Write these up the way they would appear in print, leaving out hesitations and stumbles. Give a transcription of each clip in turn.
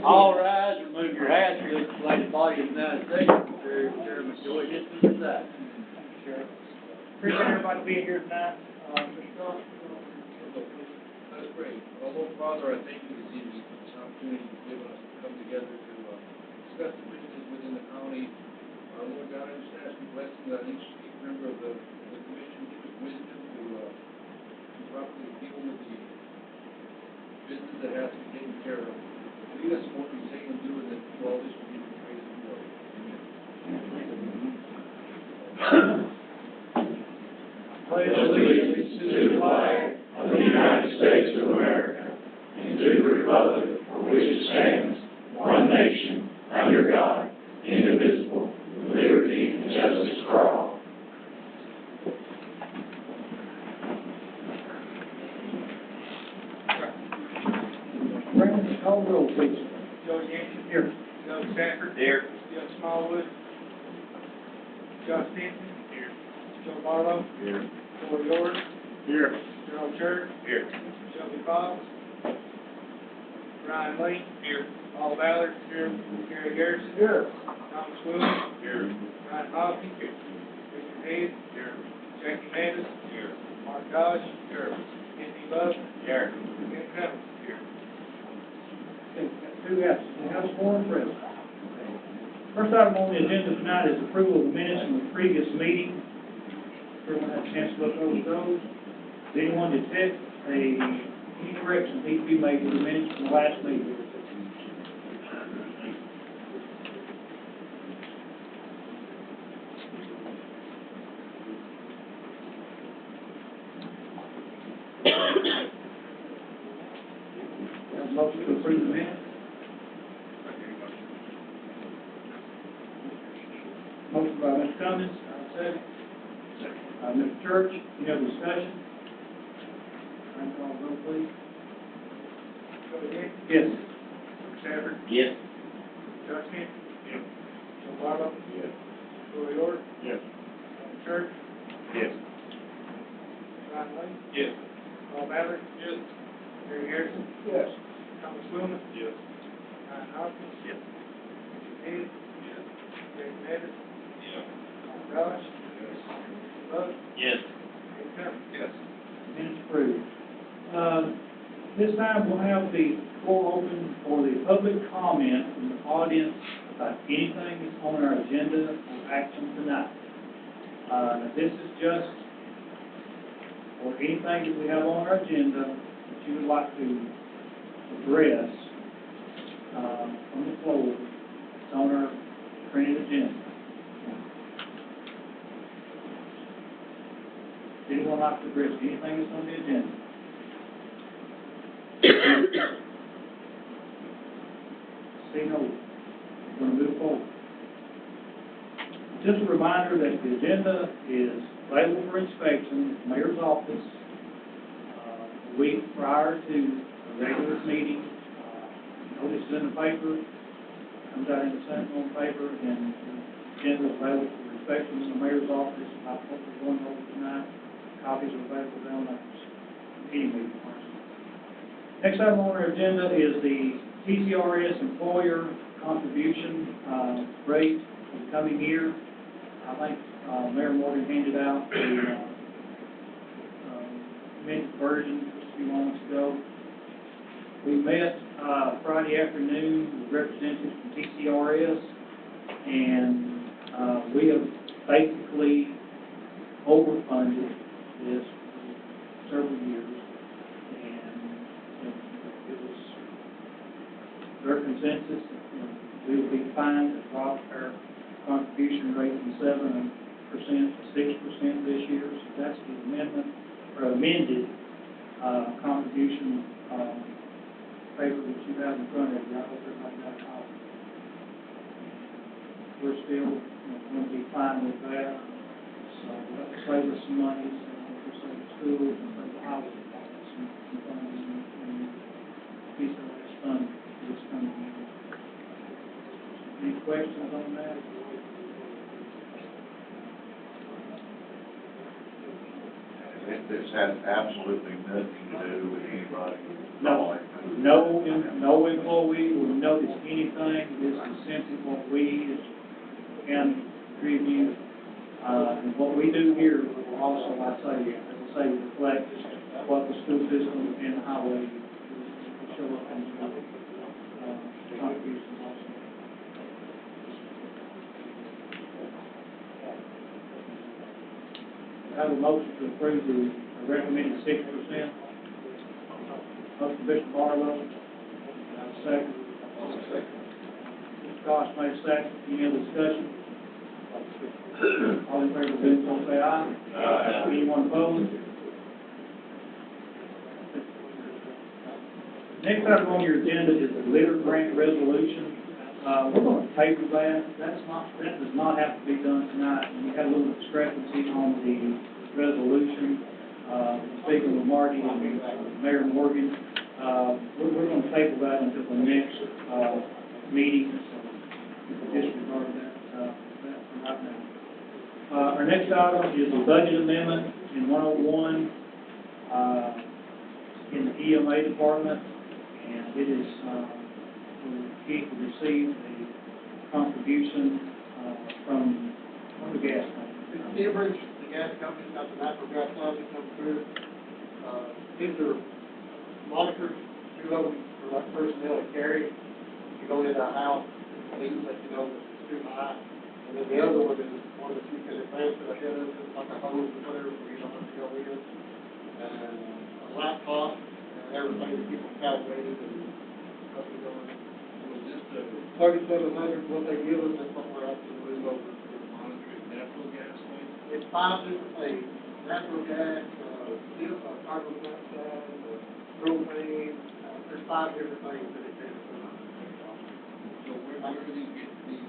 All rise, remove your hats for the legislative body of the United States. Chairman Joy Hickman preside. Appreciate everybody being here tonight. That's great. Well, Lord Father, I thank you this evening for this opportunity you've given us to come together to discuss the business within the county. Lord God, I just ask your blessing on each member of the commission, give us wisdom to properly deal with the business that has to be taken care of. Lead us in what we say and do, and that all this will be the praise and glory. Amen. Pledge allegiance to the flag of the United States of America and to the republic for which it stands, one nation, under God, indivisible, with liberty and justice for all. Brandon, call the roll, please. Joe Yancey. Here. Joe Stafford. Here. Joe Smallwood. Josh Stinson. Here. Joe Barlow. Here. Corey York. Here. Gerald Church. Here. Shelby Fox. Ryan Lee. Here. Paul Ballard. Here. Gary Garrison. Here. Thomas Williams. Here. Ryan Hopkins. Here. Richard Hayes. Here. Jackie Manis. Here. Mark Dodge. Here. Anthony Love. Here. Ken Cummings. Here. Two absent. We have a quorum present. First item on the agenda tonight is approval of the minutes from the previous meeting. Everyone had a chance to look over those. Does anyone detect any corrections need to be made to the minutes from the last meeting? Have a motion to approve the minutes? Motion by Mr. Cummins, second. Mr. Church, any other discussion? Roll call vote, please. Yes. Stafford. Yes. Josh Canty. Yes. Joe Barlow. Yes. Roy Orr. Yes. Alan Church. Yes. Ryan Way. Yes. Paul Ballard. Yes. Gary Harrison. Yes. Thomas Willman. Yes. Ryan Hopkins. Yes. Ed. Yes. Greg Nevis. Yes. Tom Ross. Yes. Bud. Yes. Ed Cummings. Yes. Minutes approved. This time we'll have the floor open for the public comment from the audience about anything that's on our agenda or action tonight. Now this is just for anything that we have on our agenda that you would like to address, from the floor. It's on our printed agenda. Does anyone like to address anything that's on the agenda? See no, we're going to move forward. Just a reminder that the agenda is available for inspection at the mayor's office a week prior to the regular meeting. Notice is in the paper, comes out in the Sentinel paper, and the agenda is available for inspection in the mayor's office. About what we're going over tonight, copies are available down there. Meeting. Next item on our agenda is the TCRS employer contribution rate for the coming year. I think Mayor Morgan handed out the amended version just a few moments ago. We met Friday afternoon with representatives from TCRS, and we have basically overfunded this for several years. It was their consensus that we would be fine to drop our contribution rate from 7% to 6% this year. So that's the amendment, or amended contribution paper that you have in front of you. I hope everybody got a copy. We're still going to be fine with that. So that'll save us some money, so we'll save the schools and save the highway department some funds and piece of this fund this coming year. Any questions on that? This has absolutely nothing to do with anybody. No employee will notice anything. This is simply what we as county contribute. And what we do here will also, as I say, reflect what the school system and the highway will show up in the contributions also. I have a motion to approve the recommended 6%. Motion, Bishop Barlow. Second. Mr. Goss made a second. Any other discussion? All in favor, please say aye. Aye. Anyone opposed? Next item on your agenda is the litter grant resolution. We're going to table that. That does not have to be done tonight. And we had a little discrepancy on the resolution. Speaking with Marty and Mayor Morgan, we're going to table that until the next meeting. So we'll disregard that for right now. Our next item is the budget amendment in 101 in the EMA department, and it is Keith to receive a contribution from the gas company. Cambridge, the gas company, got the natural gas line that comes through. These are monitors, two of them for like personnel to carry. You go into a house, these let you know that it's too high. And then the other one is one that you can advance it ahead of, it's like a hose or whatever, so you don't have to go in. And a laptop, and everything to keep them calibrated and stuff is going. So just 3,700 what they give us, that's what we're asking to move over. monitoring natural gas line. It's 5 different things, natural gas, carbon dioxide, propane, there's 5 different things that it does. So where do these get these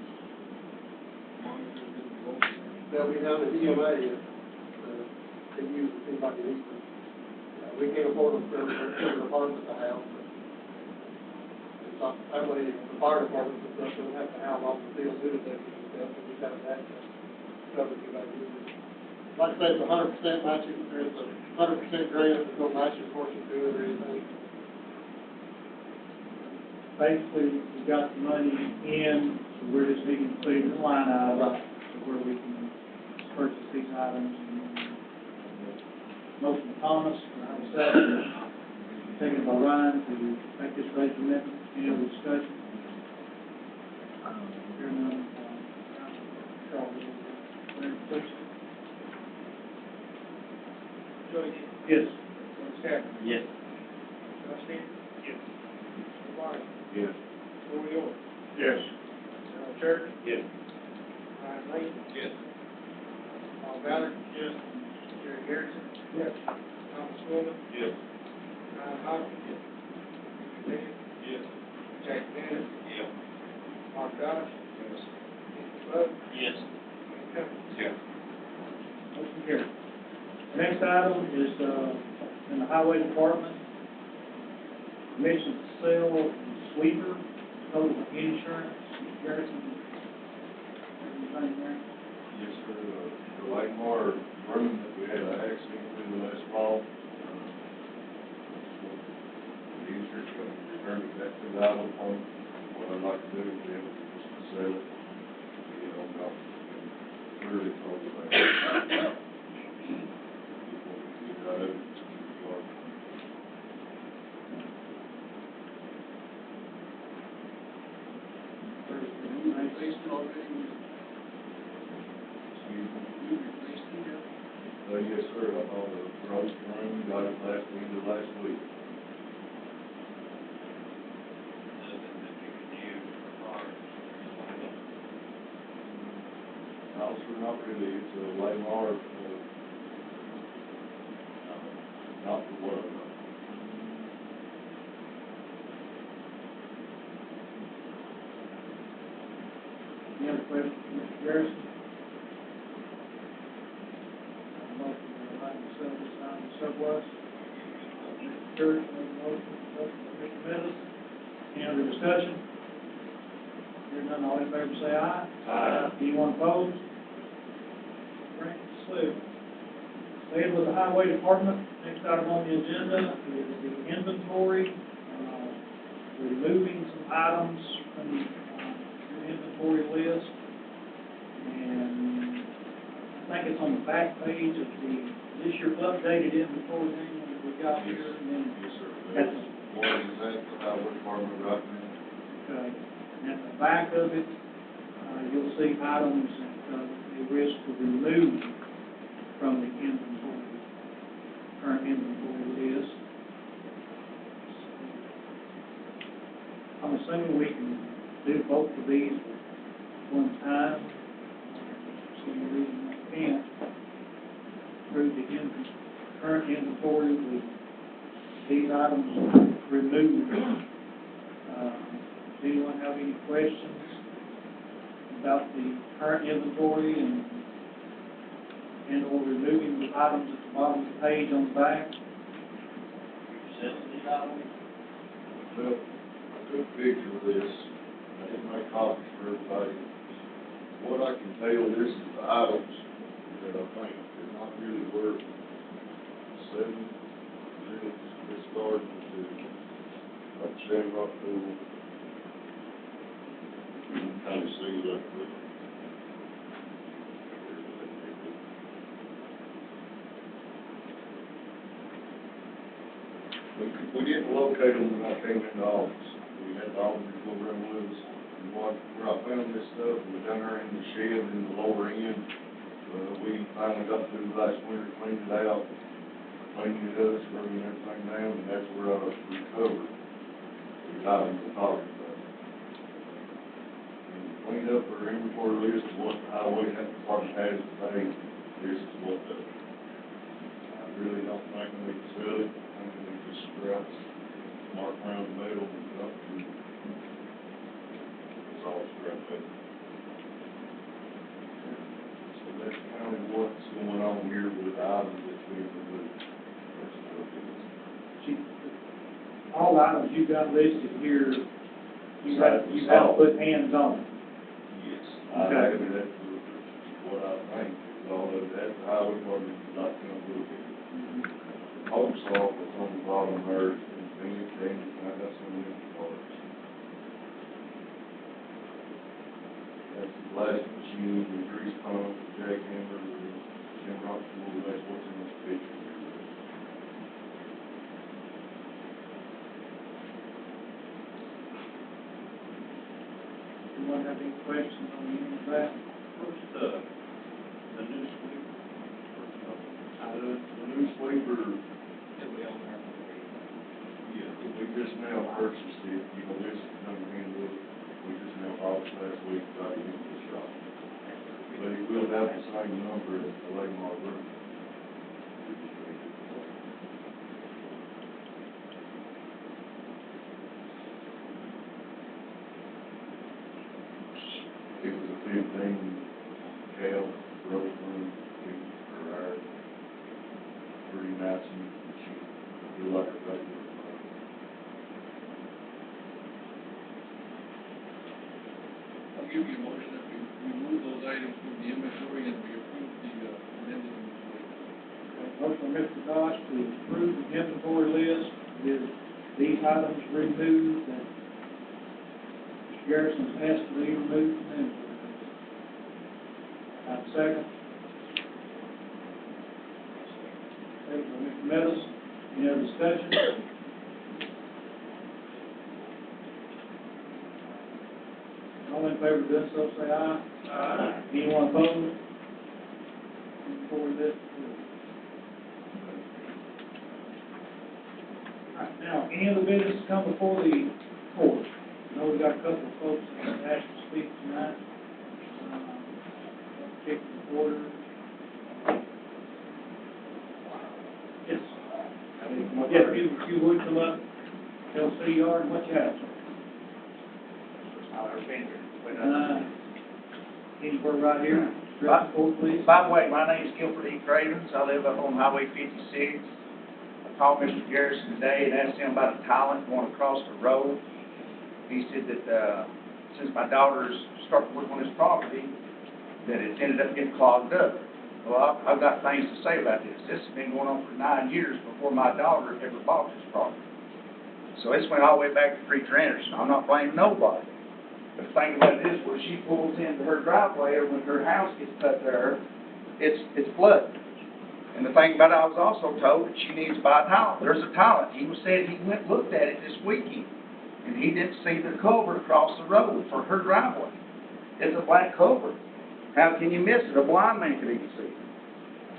monitors in the local? They'll be down at EMA, to use if anybody needs them. We can't afford them for every department to have, but So that way, the fire department doesn't have to have all the field duty deputies and stuff, and just have that covered to that. Like I said, it's 100% matching, there's a 100% grant, there's no matching portion to it or anything. Basically, we got the money in, so we're just needing to put it in the line item, so where we can purchase these items. Motion by Thomas, and I will second. Second by Ryan to make this raise amendment. Any other discussion? Hearing none, Charles, please. Joey, Yes. Staff, Yes. Josh Steven, Yes. Ryan, Yes. Roy York, Yes. Al Church, Yes. Ryan Lane, Yes. Paul Ballard. Yes. Jerry Harrison, Yes. Thomas Coleman, Yes. Ryan Hopkins. Yes. Richard Yes. Jack Bennett, Yes. Mark Goddard, Yes. Kenny Bud, Yes. Kenny Cummings. Yes. Motion carried. The next item is, in the highway department, permission to sell a sweeper, total insurance, Garrison. Anything there? Yes, sir. The Lakemar room that we had an accident with last fall, the insurance company returned it back to the island home. What I'd like to do is be able to just sell it, get it on off, and clearly close it back. Get out of it. Yes, sir, on the road room, got it end of last week. Also, not really, it's a Lamar, not for what I know. Any other questions, Mr. Garrison? Motion to allow the sale this item to surplus. Mr. Church, make a motion, second by Mr. Meadows. Any other discussion? Hearing none, all in favor say aye. Aye. Anyone opposed? Grant so. Staying with the highway department, next item on the agenda is the inventory, removing some items from your inventory list. And I think it's on the back page of this your updated inventory manual that we got here, and then, Yes, sir. That's- One is at the highway department right now. and at the back of it, you'll see items that, they risk to remove from the inventory, current inventory list. I'm assuming we can do both of these at one time. So the reason we can't approve the current inventory with these items removed. Does anyone have any questions about the current inventory and/or removing the items at the bottom of the page on the back? These items? Well, I took a picture of this, I didn't make copies for everybody. What I can tell, this is the items that I think are not really worth selling, really discarding to, like Shamrock Pool. You can kind of see that, but. We didn't locate them when I came into office. We had the auditors go around with us. And where I found this stuff was down there in the shed in the lower end. We finally got through last winter, cleaned it out, cleaned it up, screwing everything down, and that's where I recovered the items we're talking about. And cleaned up our inventory list of what the highway department has today. This is what I really don't think we can sell it. I think we just scrap, mark around the middle and up to, it's all scrap metal. So that's kind of what's going on here with the items that's being removed. That's what it is. All items you've got listed here You have to put hands on it. Yes, I Okay. think that's what I think, is all of that, the highway department is not gonna do it. Hopes off, it's on the bottom there, and Phoenix, and I got some of them parts. That's the last machine, the grease pump, the jackhammer, the Jim Rock's, that's what's in this picture. Anyone have any questions on any of that? First, the new sweeper. The new sweeper. Yeah, we just now purchased it, you know, this is number handle, we just now bought it last week, got it into the shop. But it will have the same number as the Lamar roof. It was a 15 cal rubber room, for our pretty nice machine, feel like a regular. I'll give you a motion that we remove those items from the inventory and we approve the amended inventory. Motion by Mr. Goss to approve the inventory list with these items removed that Mr. Garrison asked to be removed from the inventory list. Have a second? Second by Mr. Meadows. Any other discussion? All in favor of doing so, say aye. Aye. Anyone opposed? Inventory list approved. All right, now, any other business come before the court? I know we got a couple of folks that have asked to speak tonight. Check the order. Yes. Yeah, if you would come up, tell CR and what you have. Anywhere right here. Address the court, please. By the way, my name's Gilbert E. Cravens. I live up on Highway 56. I called Mr. Garrison today and asked him about a talent going across the road. He said that, since my daughters started working on his property, that it's ended up getting clogged up. Well, I've got things to say about this. This has been going on for 9 years before my daughter ever bought this property. So it's went all the way back to Preacher Anderson. I'm not blaming nobody. But the thing about this, when she pulls into her driveway or when her house gets cut there, it's flooded. And the thing about it, I was also told that she needs to buy a talent. There's a talent. He said he went and looked at it this weekend, and he didn't see the culvert across the road for her driveway. It's a black culvert. How can you miss it? A blind man could even see it.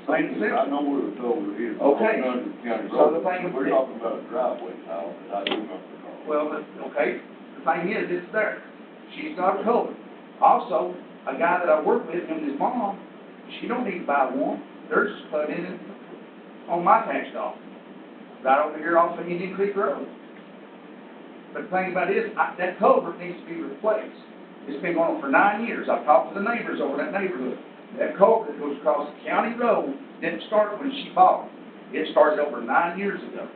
Plain and I simple. know where the culvert is. Okay. Under the county So road. the thing- We're talking about a driveway now, that I do know. Well, okay, the thing is, it's there. She's got a culvert. Also, a guy that I work with, him and his mom, she don't need to buy one. Theirs is put in on my tax dollar, right over here off of Indian Creek Road. But the thing about it is, that culvert needs to be replaced. It's been going on for 9 years. I've talked to the neighbors over that neighborhood. That culvert that goes across the county road didn't start when she bought it. It started over 9 years ago.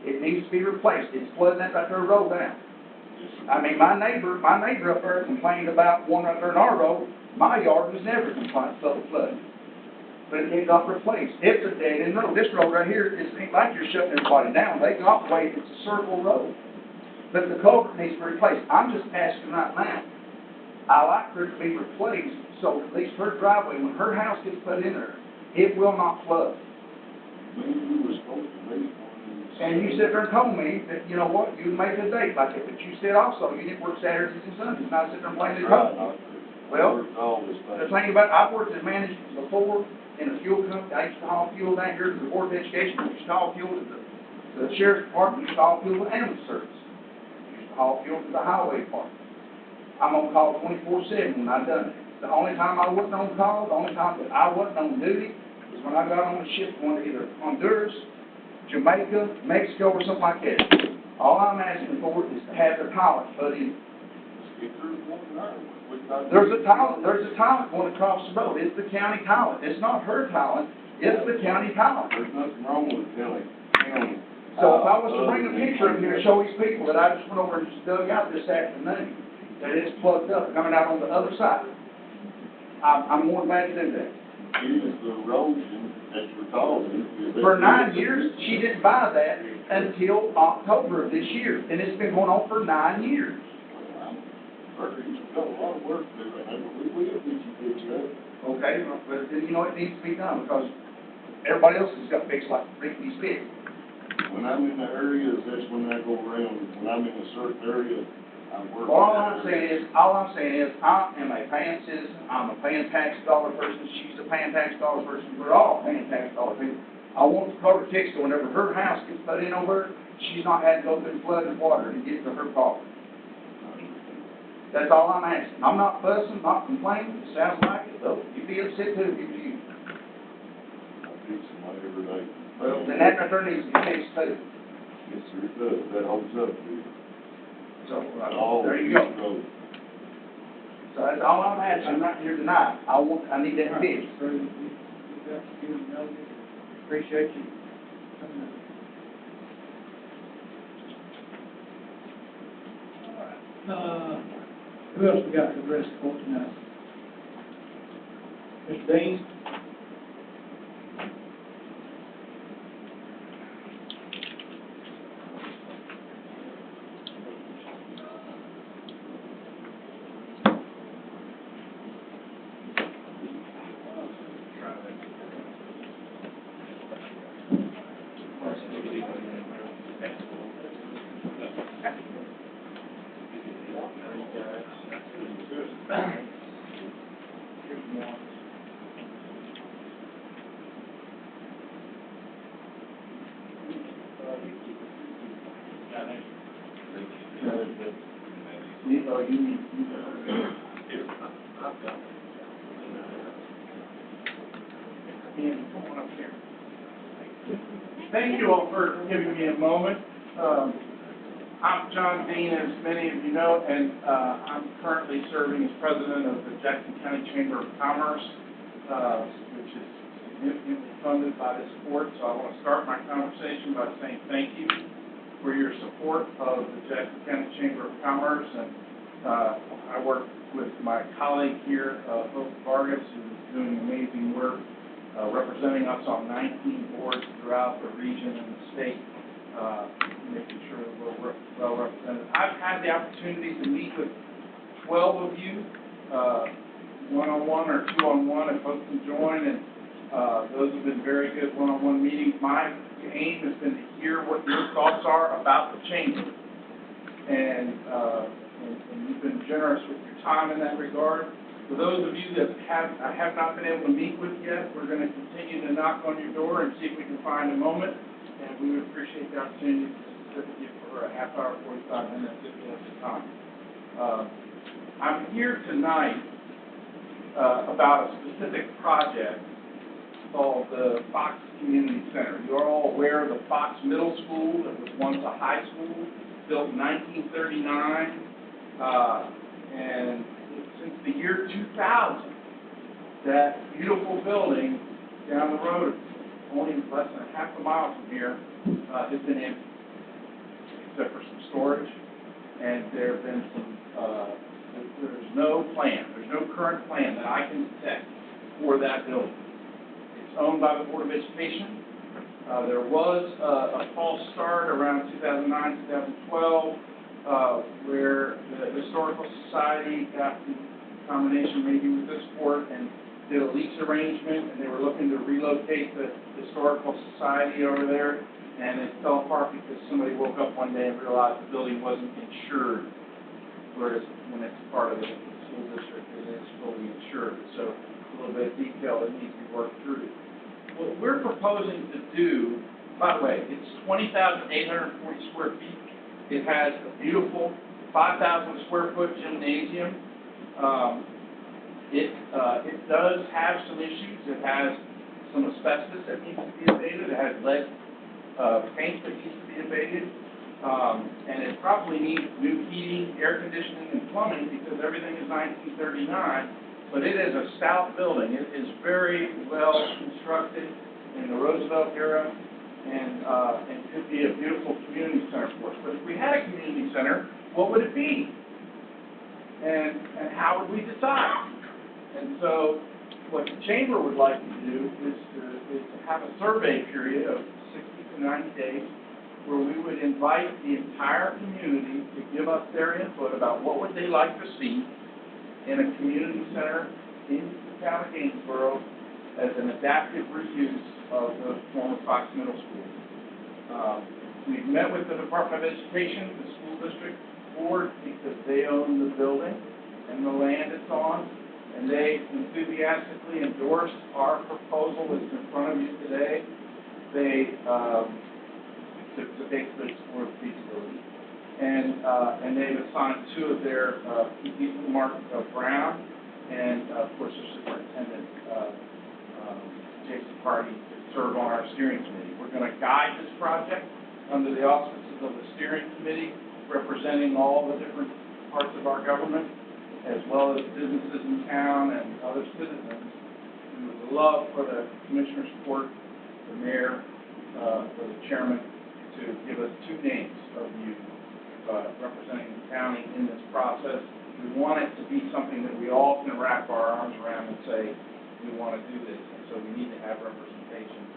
It needs to be replaced. It's flooding that right there road down. I mean, my neighbor up there complained about one up there in our road. My yard was never complained about flooding. But it got replaced. It's a dead-end road. This road right here, it ain't like you're shutting everybody down. They got way, it's a circle road. But the culvert needs to be replaced. I'm just asking right now. I like for it to be replaced, so at least her driveway, when her house gets put in there, it will not flood. We were supposed to be. And you sit there and told me that, you know what, you make a date like it, but you said also you didn't work Saturdays and Sundays, and I sit there and blame the company. Well, the thing about, I've worked as management before in a fuel company. I used to haul fuel down here to the Board of Education. I used to haul fuel to the Sheriff's Department. I used to haul fuel to ambulance service. I used to haul fuel to the Highway Department. I'm on call 24/7 when I done it. The only time I wasn't on call, the only time that I wasn't on duty was when I got on a ship going to either Honduras, Jamaica, Mexico, or something like that. All I'm asking for is to have the pilot put in. There's a talent going across the road. It's the county talent. It's not her talent. It's the county talent. There's nothing wrong with telling county So if I was to bring a picture up here and show these people that I just went over and just dug out this afternoon, that it's plugged up, coming out on the other side, I'm more than glad to do that. Is the erosion that you're causing. For 9 years, she didn't buy that until October of this year, and it's been going on for 9 years. You've got a lot of work to do, and we will get you fixed up. Okay, but you know, it needs to be done, because everybody else has got fixed like Ricky's fixed. When I'm in the areas, that's when I go around, when I'm in a certain area, I work. All I'm saying is, I am a paying citizen, I'm a paying tax dollar person, she's a paying tax dollar person, we're all paying tax dollar people. I want the cover fixed, so whenever her house gets put in over her, she's not had to go through flood and water to get to her property. That's all I'm asking. I'm not fussing, not complaining, it sounds like it, though, you'd be upset too if it was you. I fix them every day. Well, then that right there needs to be fixed too. Yes, sir, it does, that holds up, dude. So, All there you go. these roads. So that's all I'm asking right here tonight. I need that fixed. Appreciate you coming up. Who else we got to address the court tonight? Mr. Dean? Thank you all for giving me a moment. I'm John Dean, as many of you know, and I'm currently serving as president of the Jackson County Chamber of Commerce, which is significantly funded by this court. So I want to start my conversation by saying thank you for your support of the Jackson County Chamber of Commerce. And I work with my colleague here, Hope Vargas, who's doing amazing work representing us on 19 boards throughout the region and the state, making sure that we're well represented. I've had the opportunity to meet with 12 of you, one-on-one or two-on-one, if folks can join, and those have been very good one-on-one meetings. My aim has been to hear what your thoughts are about the chamber, and you've been generous with your time in that regard. For those of you that I have not been able to meet with yet, we're going to continue to knock on your door and see if we can find a moment, and we would appreciate the opportunity to sit with you for a half hour, 45 minutes if you have the time. I'm here tonight about a specific project called the Fox Community Center. You're all aware of the Fox Middle School that was once a high school, built in 1939, and since the year 2000, that beautiful building down the road, only less than half a mile from here, has been empty, except for some storage, and there have been some, there's no current plan that I can detect for that building. It's owned by the Board of Education. There was a false start around 2009, 2012, where the Historical Society got in combination maybe with this board and did a lease arrangement, and they were looking to relocate the Historical Society over there, and it fell apart because somebody woke up one day and realized the building wasn't insured, whereas when it's part of the school district, it is fully insured. So a little bit of detail that needs to be worked through. What we're proposing to do, by the way, it's 20,840 square feet. It has a beautiful 5,000 square foot gymnasium. It does have some issues. It has some asbestos that needs to be abated. It has lead paint that needs to be abated. And it probably needs new heating, air conditioning, and plumbing because everything is 1939. But it is a stout building. It is very well constructed in the Roosevelt era. and could be a beautiful community center for us. But if we had a community center, what would it be? And how would we decide? And so, what the chamber would like to do is to have a survey period of 60 to 90 days where we would invite the entire community to give us their input about what would they like to see in a community center in the town of Gainesboro as an adaptive reuse of the former Fox Middle School. We've met with the Department of Education, the school district board, because they own the building and the land it's on, and they enthusiastically endorsed our proposal that's in front of you today. They, to basically explore the feasibility. And they've assigned two of their people, Mark Brown, and of course their superintendent, Jason Hardy, to serve on our steering committee. We're going to guide this project under the auspices of the steering committee, representing all the different parts of our government, as well as businesses in town and other citizens. We would love for the commissioner's court, the mayor, or the chairman, to give us two names of you representing the county in this process. We want it to be something that we all can wrap our arms around and say, we want to do this. And so we need to have representation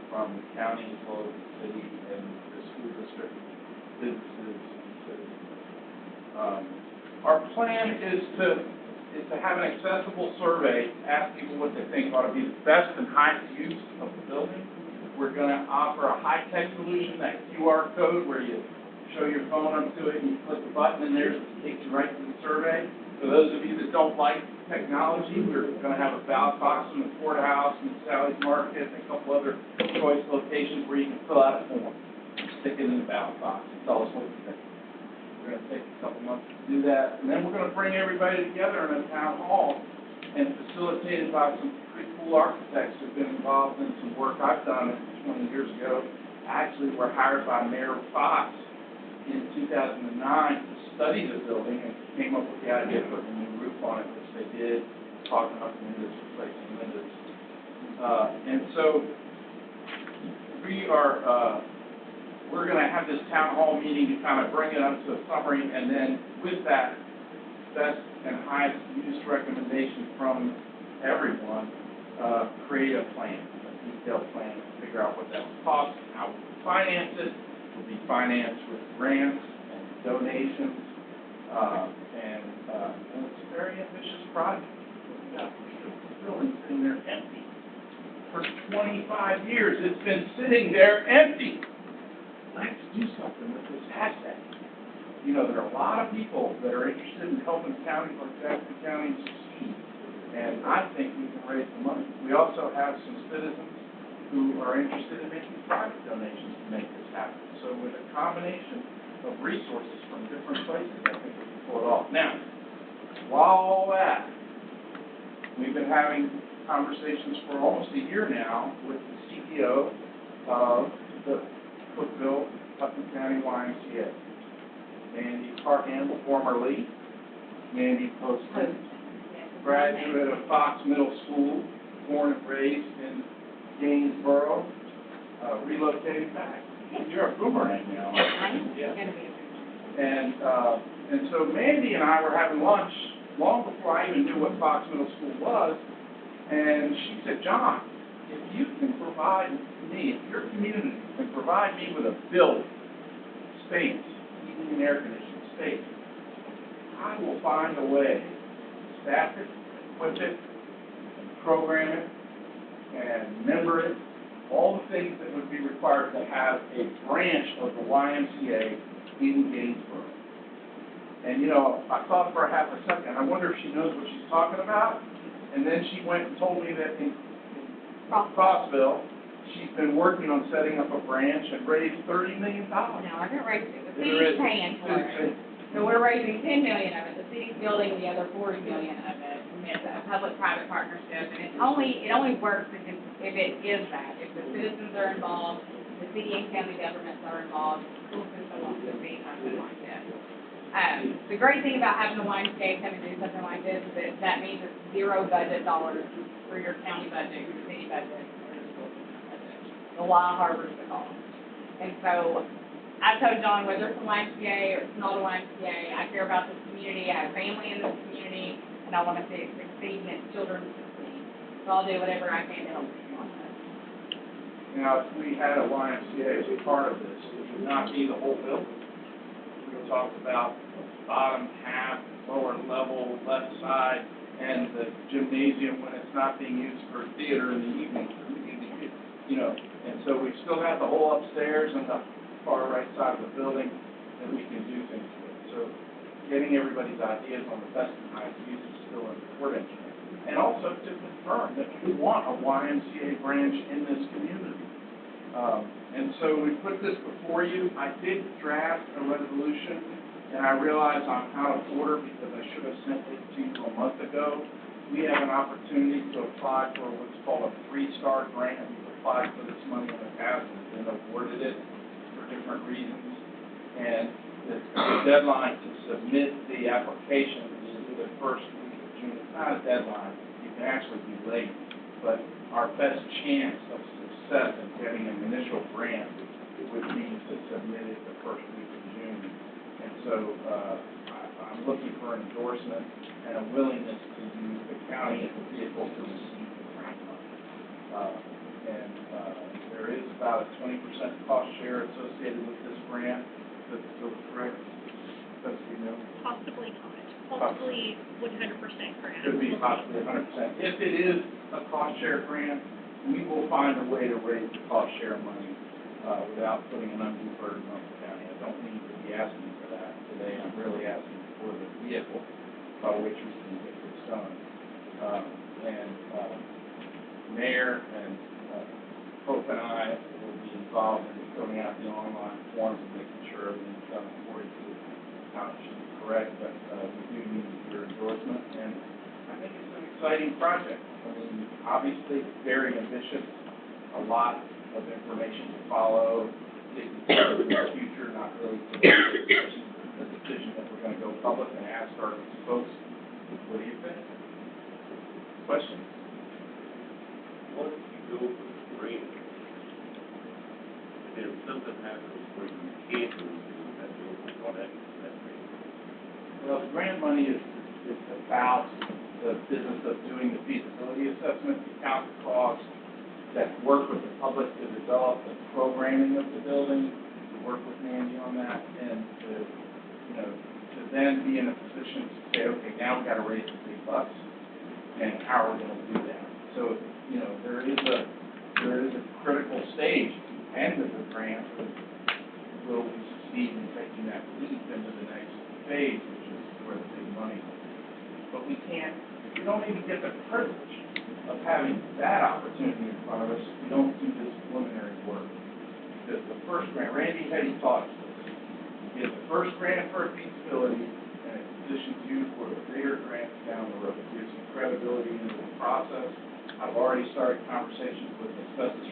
from the county as well as the city and the school district, businesses, and citizens. Our plan is to have an accessible survey, ask people what they think ought to be the best and highest use of the building. We're going to offer a high-tech solution, that QR code where you show your phone up to it and you click the button and there it takes you right to the survey. For those of you that don't like technology, we're going to have a ballot box in the courthouse and Sally's Market and a couple other choice locations where you can fill out a form, stick it in the ballot box, and tell us what you think. We're going to take a couple months to do that, and then we're going to bring everybody together in a town hall and facilitated by some pretty cool architects who've been involved in some work I've done 20 years ago. Actually, were hired by Mayor Fox in 2009 to study the building and came up with the idea of putting a new roof on it, which they did, talking about the windows, replacing windows. And so we're going to have this town hall meeting to kind of bring it up to a summary, and then with that best and highest use recommendation from everyone, create a plan, a detailed plan, to figure out what that would cost, how we would finance it. It will be financed with grants and donations, and it's a very ambitious project. The building's sitting there empty. For 25 years, it's been sitting there empty. Let's do something with this asset. You know, there are a lot of people that are interested in helping counties like Jackson County succeed, and I think we can raise the money. We also have some citizens who are interested in making private donations to make this happen. So with a combination of resources from different places, I think we can pull it off. Now, while all that, we've been having conversations for almost a year now with the CEO of the Cookeville, Putnam County YMCA. Mandy Parham, formerly Mandy Poston, graduate of Fox Middle School, born and raised in Gainesboro, relocated back. You're a boomerang now. Yeah. And so Mandy and I were having lunch long before I even knew what Fox Middle School was, and she said, John, if you can provide me, if your community can provide me with a building, space, heating and air conditioning space, I will find a way to staff it, equip it, and program it, and member it, all the things that would be required to have a branch of the YMCA in Gainesboro. And, you know, I thought for a half a second, I wonder if she knows what she's talking about. And then she went and told me that in Crossville, she's been working on setting up a branch and raised $30 million. No, I didn't raise it, the city's paying for it. So we're raising $10 million of it, the city's building the other $40 million of it. It's a public-private partnership, and it only works if it is that. If the citizens are involved, the city and county governments are involved, the school system wants to see something like this. The great thing about having the YMCA come and do something like this is that means it's zero budget dollars for your county budget, your city budget, or your school system budget. So the law harbors the cost. And so, I told John, whether it's a YMCA or it's not a YMCA, I care about this community, I have family in this community, and I want to see it succeed and its children succeed. So I'll do whatever I can to help you on that. Now, if we had a YMCA as a part of this, it would not be the whole building. We talked about bottom half, lower level, left side, and the gymnasium when it's not being used for theater in the evening, you know. And so we still have the whole upstairs and the far right side of the building that we can do things with. So getting everybody's ideas on the best and highest use is still important. And also to confirm that we want a YMCA branch in this community. And so we put this before you. I did draft a resolution, and I realize I'm out of order because I should have sent it to you a month ago. We have an opportunity to apply for what's called a 3-star grant. We've applied for this money in the past and been awarded it for different reasons. And the deadline to submit the application is the first week of June. It's not a deadline. You can actually be late. But our best chance of success in getting an initial grant would be to submit it the first week of June. And so I'm looking for an endorsement and a willingness to use the county as a vehicle to receive the grant money. There is about a 20% cost share associated with this grant. That's still correct? That's, you know? Possibly not. Possibly 100% grant. Could be possibly 100%. If it is a cost share grant, we will find a way to raise the cost share money without putting an undue burden on the county. I don't need to be asking for that today. I'm really asking for the vehicle by which we can get this done. Mayor and Hope and I will be involved in filling out the online forms and making sure everything's done according to how it should be correct, but we do need your endorsement, and I think it's an exciting project. I mean, obviously, it's very ambitious, a lot of information to follow, taking care of the future, not really the decision that we're going to go public and ask our folks, what do you think? Questions? What if you go for the grant? And if something happens where you can't move that building, what happens to that grant? Well, the grant money is about the business of doing the feasibility assessment, to count the costs, that work with the public to develop the programming of the building, to work with Mandy on that, and to then be in a position to say, okay, now we've got to raise the big bucks, and how are we going to do that? So, there is a critical stage at the end of the grant. Will we succeed in taking that leap into the next phase, which is where the big money is? But we don't even get the privilege of having that opportunity in front of us. We don't do this preliminary work. Because the first grant, Randy Hetty taught us this. You get the first grant for a feasibility, and it positions you for the bigger grants down the road. It gives you credibility into the process. I've already started conversations with asbestos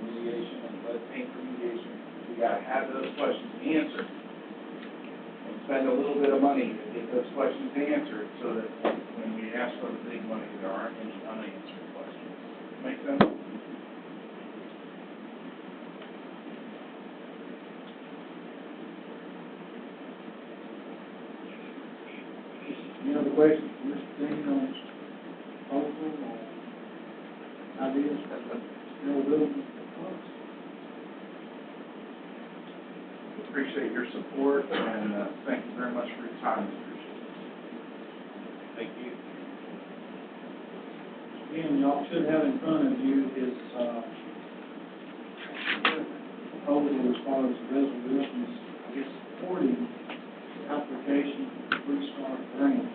remediation and lead paint remediation. We got to have those questions answered and spend a little bit of money to get those questions answered so that when we ask for the big money, there aren't any unanswered questions. Make sense? Any other questions for Mr. Dean on his proposal or ideas for the building? Appreciate your support, and thank you very much for your time. Appreciate it. Thank you. Again, y'all should have in front of you his proposal as far as the resolutions, I guess, supporting the application for the 3-star grant.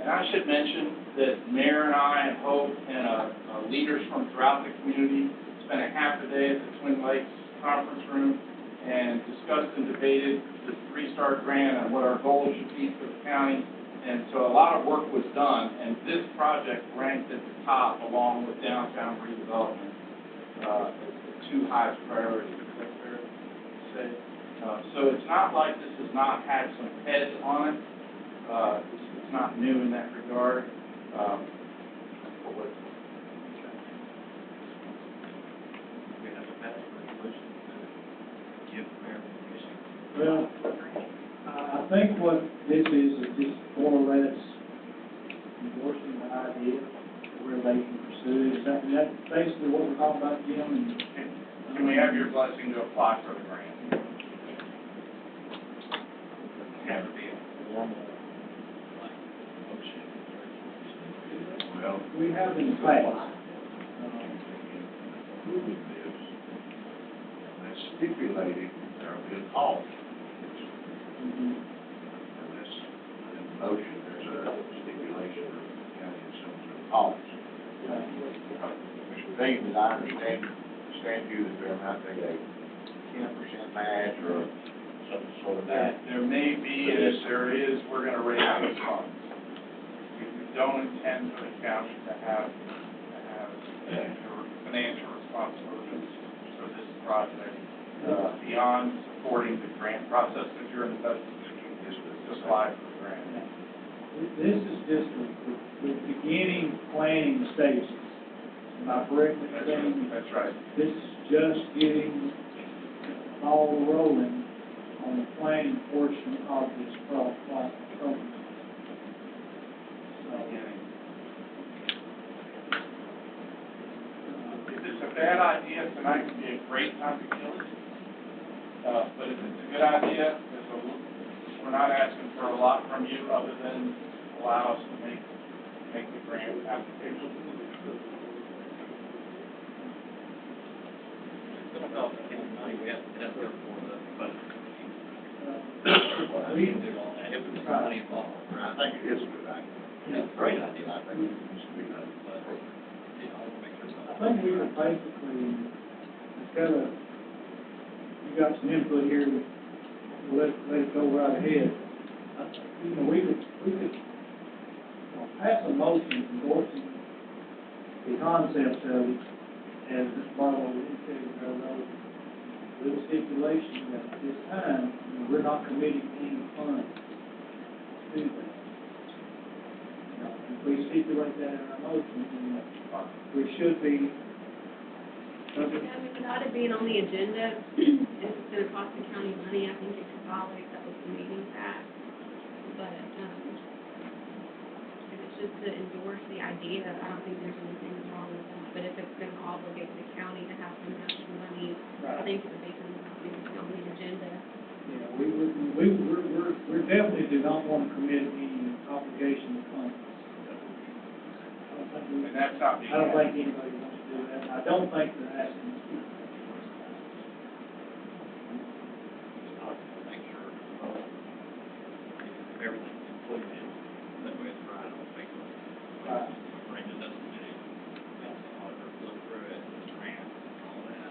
And I should mention that Mayor and I and Hope and leaders from throughout the community spent a half a day at the Twin Lakes Conference Room and discussed and debated the 3-star grant and what our goals should be for the county. And so a lot of work was done, and this project ranked at the top along with downtown redevelopment as the 2 highest priorities. Is that fair to say? So it's not like this has not had some heads on it. It's not new in that regard. Well, I think what this is just more or less endorsing the idea where they can pursue. Is that basically what we're talking about, Jim? And Can we have your blessing to apply for the grant? Have it be a formal, like, motion. Well, we have in the past. Approving this, that's stipulating there'll be a cost. Mhm. Unless, in the motion, there's a stipulation that the county assumes the cost. Mr. Davis, I understand you that there might be a 10% match or some sort of that. There may be, and if there is, we're gonna raise those funds. We don't intend for the county to have financial responsibilities for this project, beyond supporting the grant process, because you're in the best position to apply for the grant. This is just the beginning planning stages. Am I correct in saying? That's right. This is just getting the ball rolling on the planning portion of this program. If it's a bad idea, tonight would be a great time to kill it. But if it's a good idea, we're not asking for a lot from you other than allow us to make the grant application. I think it is a good idea. It's a great idea. I think it needs to be done. I think we could basically, instead of, you got some input here, let it go right ahead. We could pass a motion endorsing the concept of it, as Mr. Barlow indicated, with a stipulation that at this time, we're not committing any funds to that. If we stipulate that in our motion, then we should be. With it not being on the agenda, it's gonna cost the county money, I think it could violate that with the meeting act. But, if it's just to endorse the idea, I don't think there's anything wrong with that. But if it's gonna obligate the county to have some extra money, I think it would be something that's on the agenda. Yeah, we definitely do not want to commit any obligation to funds. And that's not being. I don't think anybody wants to do that. I don't think they're asking us to. Make sure everything's included, that way it's right on paper. Right. Bring it up to me, auditor look through it, grant, all that.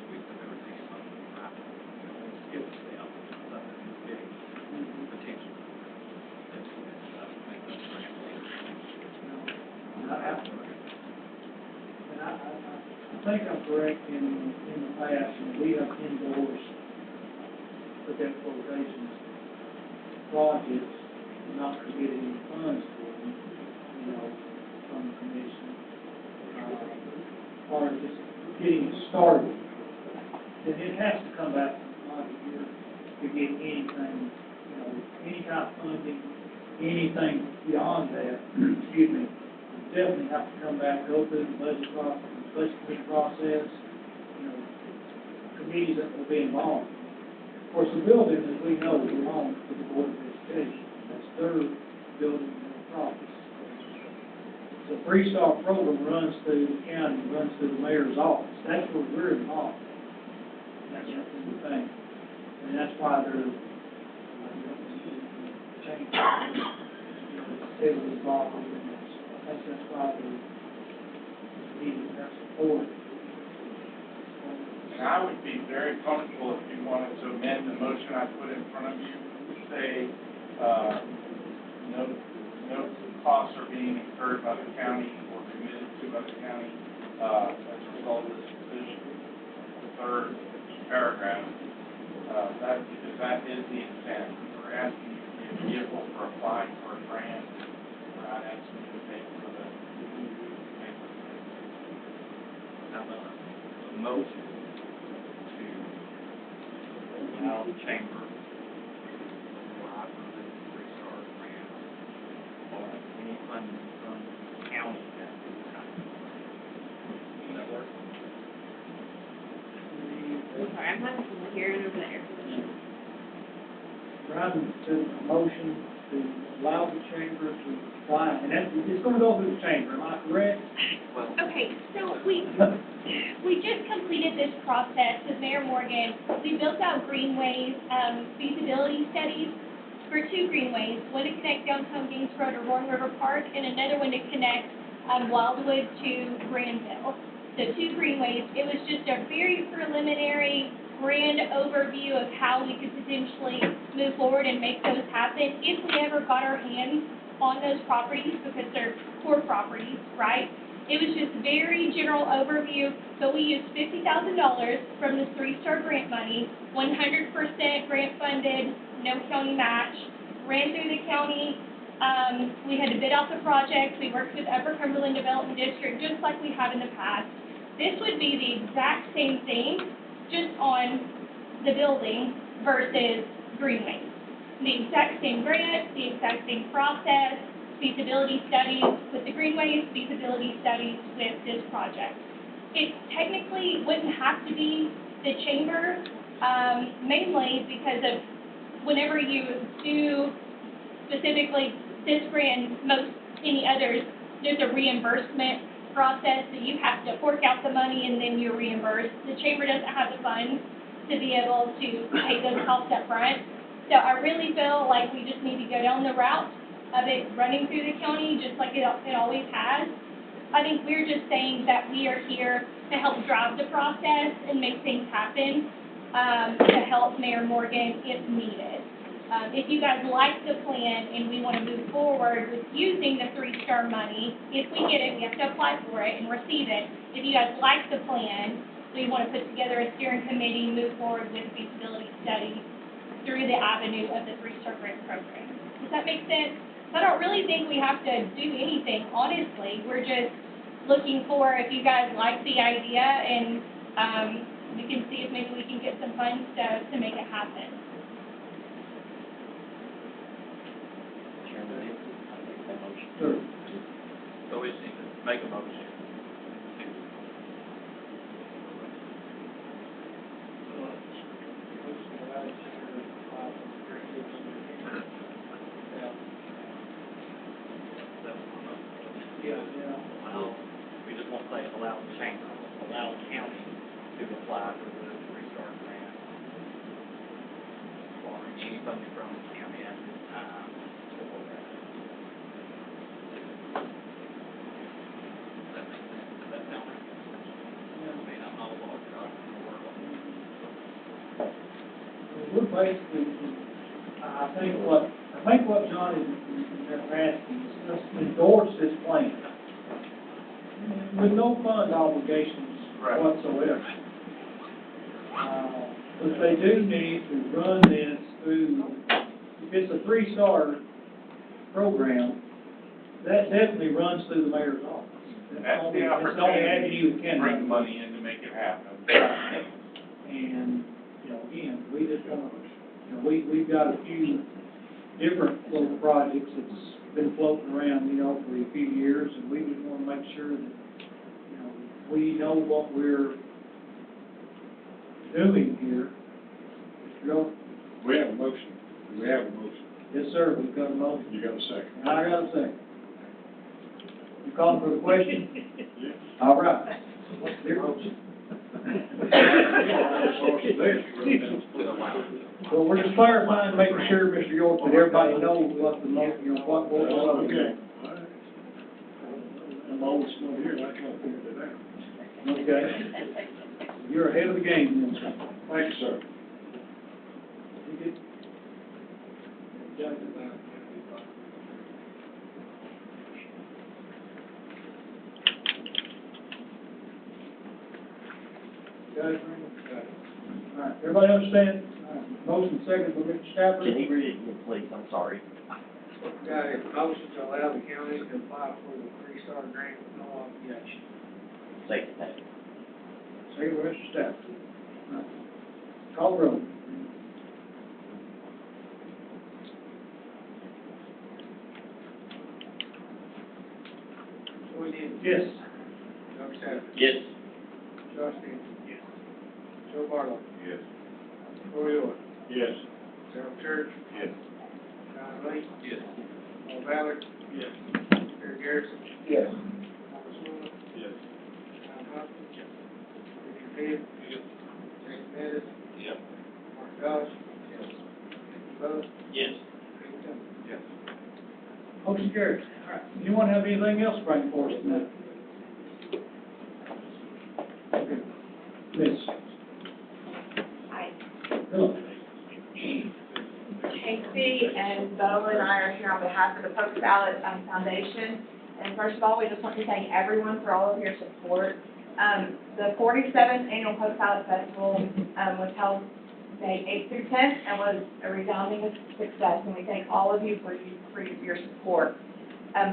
We put everything in on the right. We don't skip a step, something big, potential. Make that grant later. I think I'm correct in the past, when we have endorsed the quotations projects, not committing any funds for them, from the commission, or just getting it started. Then it has to come back to the body here to get anything, any kind of funding, anything beyond that, excuse me, definitely have to come back, go through the budget process, committees that will be involved. Of course, the building, as we know, belongs to the Board of Education. That's their building and their property. The Freestar program runs through the county, runs through the mayor's office. That's where we're involved. That's the thing. And that's why they're changing, heavily involved in this. I think that's why they're needing their support. And I would be very comfortable if you wanted to amend the motion I put in front of you, to say, no costs are being incurred by the county or committed to by the county, as a result of this decision. The third paragraph, because that is the intent. We're asking you to be a vehicle for applying for a grant. We're not asking you to pay for the. How about a motion to allow allow the chamber to apply for the Restart grant or any funding from the county at this time. Does that work? I'm sorry, I'm having trouble hearing over there. Brian said a motion to allow the chamber to apply, and that's, it's gonna go through the chamber, am I correct? Well, Okay, so we just completed this process with Mayor Morgan. We built out greenways, feasibility studies for 2 greenways, one to connect downtown Gaines Road or Roaring River Park, and another one to connect, Wildwood to Granville. So 2 greenways. It was just a very preliminary, grand overview of how we could potentially move forward and make those happen if we ever got our hands on those properties, because they're core properties, right? It was just very general overview, but we used $50,000 from the 3-Star grant money, 100% grant funded, no county match, ran through the county. We had to bid out the project. We worked with Upper Cumberland Development District, just like we have in the past. This would be the exact same thing, just on the building versus greenways. The exact same grant, the exact same process, feasibility studies with the greenways, feasibility studies with this project. It technically wouldn't have to be the chamber, mainly because of whenever you do specifically this grant and most any others, there's a reimbursement process that you have to fork out the money and then you're reimbursed. The chamber doesn't have the funds to be able to pay those costs up front. So I really feel like we just need to go down the route of it running through the county, just like it always has. I think we're just saying that we are here to help drive the process and make things happen, to help Mayor Morgan if needed. If you guys like the plan and we want to move forward with using the 3-Star money, if we get it, we have to apply for it and receive it. If you guys like the plan, we want to put together a steering committee, move forward with feasibility studies through the avenue of the 3-Star grant program. Does that make sense? I don't really think we have to do anything, honestly. We're just looking for if you guys like the idea, and we can see if maybe we can get some funds to make it happen. Chairman, I make that motion. Sure. So we just need to make a motion to allow, we just won't say allow the chamber, allow the county to apply for the Restart grant. Or any funding from the county at this time for that. Does that make sense? Does that sound right? I mean, I'm not a lawyer, I'm gonna work on it. We're basically, I think what John is asking is let's endorse this plan with no fund obligations whatsoever. But they do need to run this through, if it's a 3-Star program, that definitely runs through the mayor's office. That's the It's the only avenue we can. bring money in to make it happen. And, again, we just want to, we've got a few different little projects that's been floating around, for a few years, and we just want to make sure that, we know what we're doing here. Mr. Joe? We have a motion. We have a motion. Yes, sir, we've got a motion. You got a second? And I got a second. You calling for the question? All right. What's the motion? Well, we're just clarifying, making sure, Mr. York, that everybody knows what the motion, what we're doing. Okay. I'm always still here, I can't figure it out. Okay. You're ahead of the game, then, sir. Thank you, sir. You get- Got it, Randy? All right, everybody understand? All right, motion second by Mr. Stafford. Can he read it again, please? I'm sorry. Got a motion to allow the county to apply for the 3-Star grant with no obligation. Second that. Second by Mr. Stafford. All right. Call the roll. Yes. Doug Savage. Yes. Josh Stevenson. Yes. Joe Barlow. Yes. Roy Orr. Yes. Darryl Church. Yes. John Lee. Yes. Paul Ballard. Yes. Terry Garrison. Yes. Thomas Sewell. Yes. John Hopkins. Richard Hill. Yes. James Pettis. Yep. Mark Goss. Yes. Steve Bug. Yes. Craig Tillman. Yes. Motion carries. All right. Anyone have anything else to bring forth tonight? Okay. Miss. Hi. Philip. Casey and Bo and I are here on behalf of the Post Ballot Foundation. And first of all, we just want to thank everyone for all of your support. The 47th Annual Post Ballot Festival was held May 8th through 10th and was a resounding success. And we thank all of you for your support.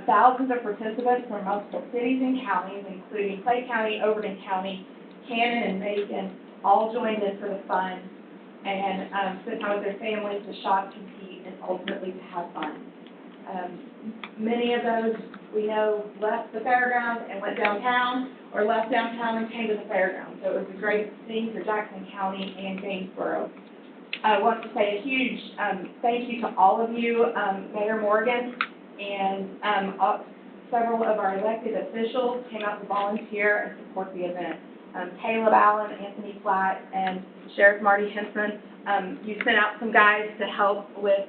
Thousands of participants from multiple cities and counties, including Clay County, Overton County, Cannon, and Macon, all joined in for the fun and spent time with their families to shop, compete, and ultimately to have fun. Many of those we know left the fairgrounds and went downtown, or left downtown and came to the fairgrounds. So it was a great thing for Jackson County and Gainesboro. I want to say a huge thank you to all of you, Mayor Morgan, and several of our elected officials came out to volunteer and support the event. Caleb Allen, Anthony Flatt, and Sheriff Marty Henson, you sent out some guys to help with,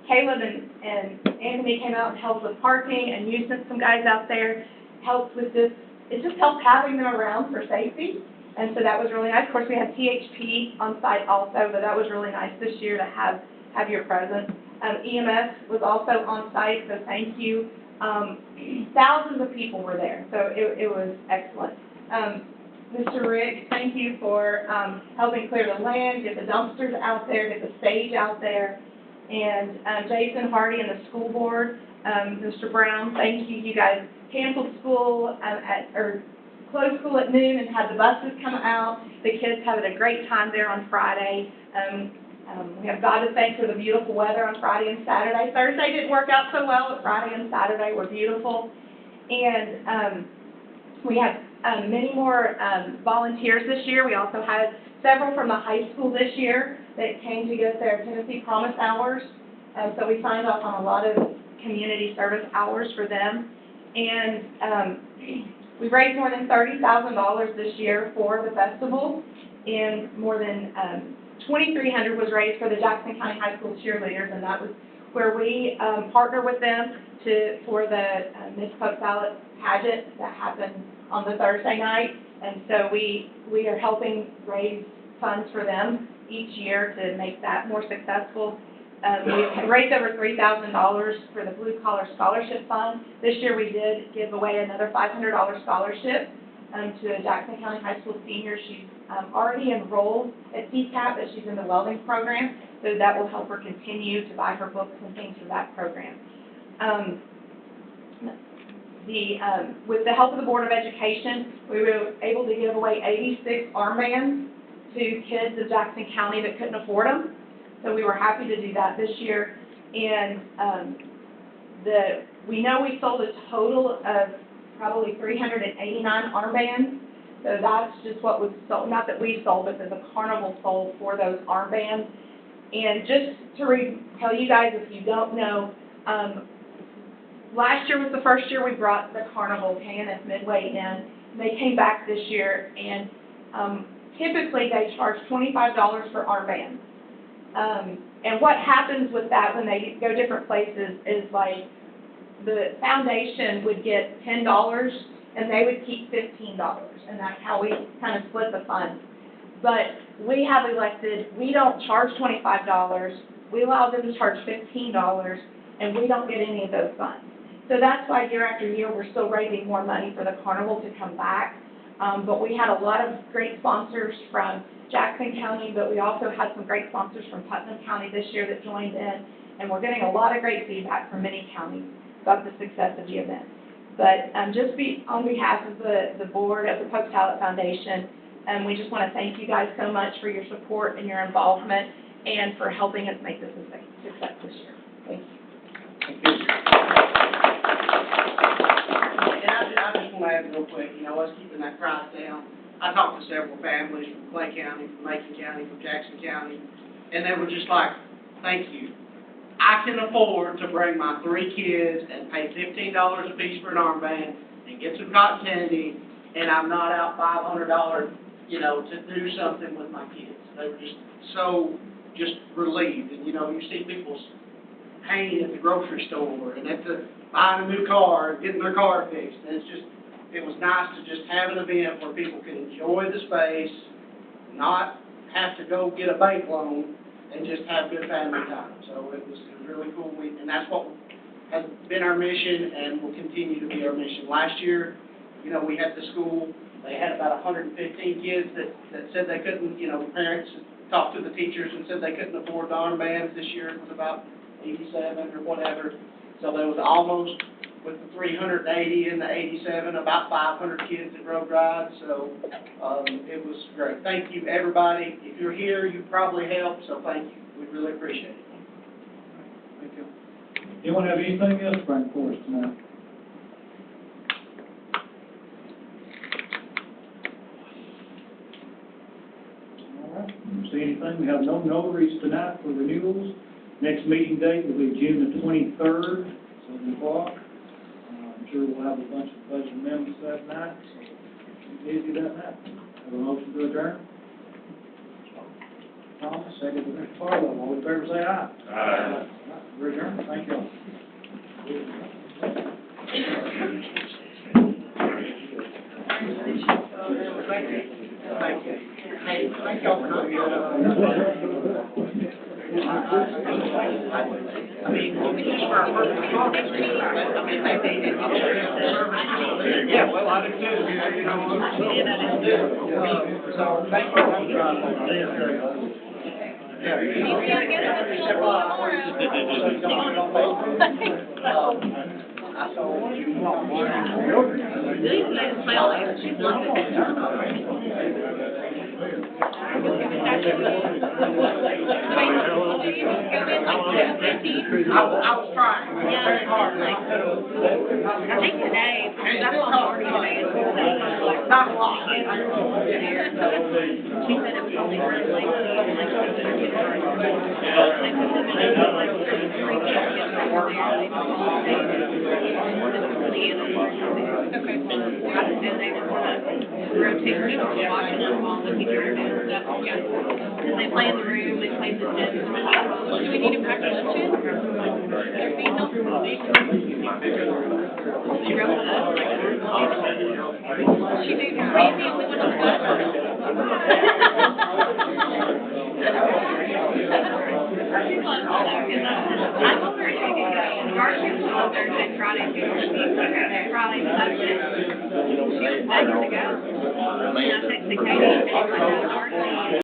Caleb and Anthony came out and helped with parking, and you sent some guys out there, helped with this. It just helped having them around for safety, and so that was really nice. Of course, we had THP on site also, but that was really nice this year to have your presence. EMS was also on site, so thank you. Thousands of people were there, so it was excellent. Mr. Rick, thank you for helping clear the land, get the dumpsters out there, get the stage out there. And Jason Hardy and the school board, Mr. Brown, thank you. You guys canceled school or closed school at noon and had the buses come out. The kids had a great time there on Friday. We have God to thank for the beautiful weather on Friday and Saturday. Thursday didn't work out so well, but Friday and Saturday were beautiful. And we have many more volunteers this year. We also had several from the high school this year that came to get their Tennessee Promise Hours. So we signed off on a lot of community service hours for them. And we raised more than $30,000 this year for the festival, and more than $2,300 was raised for the Jackson County High School cheerleaders, and that was where we partner with them for the Miss Post Ballot pageant that happened on the Thursday night. And so we are helping raise funds for them each year to make that more successful. We raised over $3,000 for the Blue Collar Scholarship Fund. This year we did give away another $500 scholarship to a Jackson County High School senior. She's already enrolled at CCAP, but she's in the welding program, so that will help her continue to buy her books and things for that program. With the help of the Board of Education, we were able to give away 86 armbands to kids of Jackson County that couldn't afford them. So we were happy to do that this year. And we know we sold a total of probably 389 armbands. So that's just what was sold, not that we sold, but that the carnival sold for those armbands. And just to tell you guys, if you don't know, last year was the first year we brought the carnival KNF Midway in. They came back this year, and typically they charge $25 for armbands. And what happens with that when they go different places is, like, the foundation would get $10 and they would keep $15, and that's how we kind of split the funds. But we have elected, we don't charge $25, we allow them to charge $15, and we don't get any of those funds. So that's why year after year we're still raising more money for the carnival to come back. But we had a lot of great sponsors from Jackson County, but we also had some great sponsors from Putnam County this year that joined in, and we're getting a lot of great feedback from many counties about the success of the event. But just on behalf of the board of the Post Ballot Foundation, we just want to thank you guys so much for your support and your involvement and for helping us make this a success this year. Thank you. And I just want gonna add real quick, you know, us keeping that price down. I talked to several families from Clay County, from Macon County, from Jackson County, and they were just like, thank you. I can afford to bring my 3 kids and pay $15 a piece for an armband and get some cotton candy, and I'm not out $500, you know, to do something with my kids. They were just so relieved, and you know, you see people's pain at the grocery store and at the buying a new car and getting their car fixed, and it was nice to just have an event where people can enjoy the space, not have to go get a bank loan, and just have good family time. So it was really cool, and that's what has been our mission and will continue to be our mission. Last year, you know, we had the school, they had about 115 kids that said they couldn't, you know, parents talked to the teachers and said they couldn't afford the armbands. This year it was about 87 or whatever. So there was almost, with the 380 and the 87, about 500 kids that rode rides. So it was great. Thank you, everybody. If you're here, you probably helped, so thank you. We really appreciate it. Thank you. Anyone have anything else to bring for us tonight? All right, don't see anything. We have no notaries tonight for renewals. Next meeting date will be June the 23rd, 7 o'clock. I'm sure we'll have a bunch of budget amendments that night, so be busy that night. Have a motion to adjourn? Thomas, second to Mr. Farlow. All in favor, say aye. Aye. We're adjourned. Thank you all. Thank you. Hey, thank y'all for not I mean, just for our first meeting, I mean, they did it. Yeah, well, I do too, you know. So, thank you. Yeah. I saw you walk I was trying very hard. I think today, that's on already today. Not a lot. She said it was only really like, and they were rotating people, watching them while the teachers and stuff, yeah. Because they play in the room, they play the gym. Do we need to pack lunches? There's meals? She wrote it up. She did, are you the only one on the bus? I'm over at Garcia's on Thursday, Friday, Friday, Saturday. She was begging to go. And I texted Katie, and I know Garcia.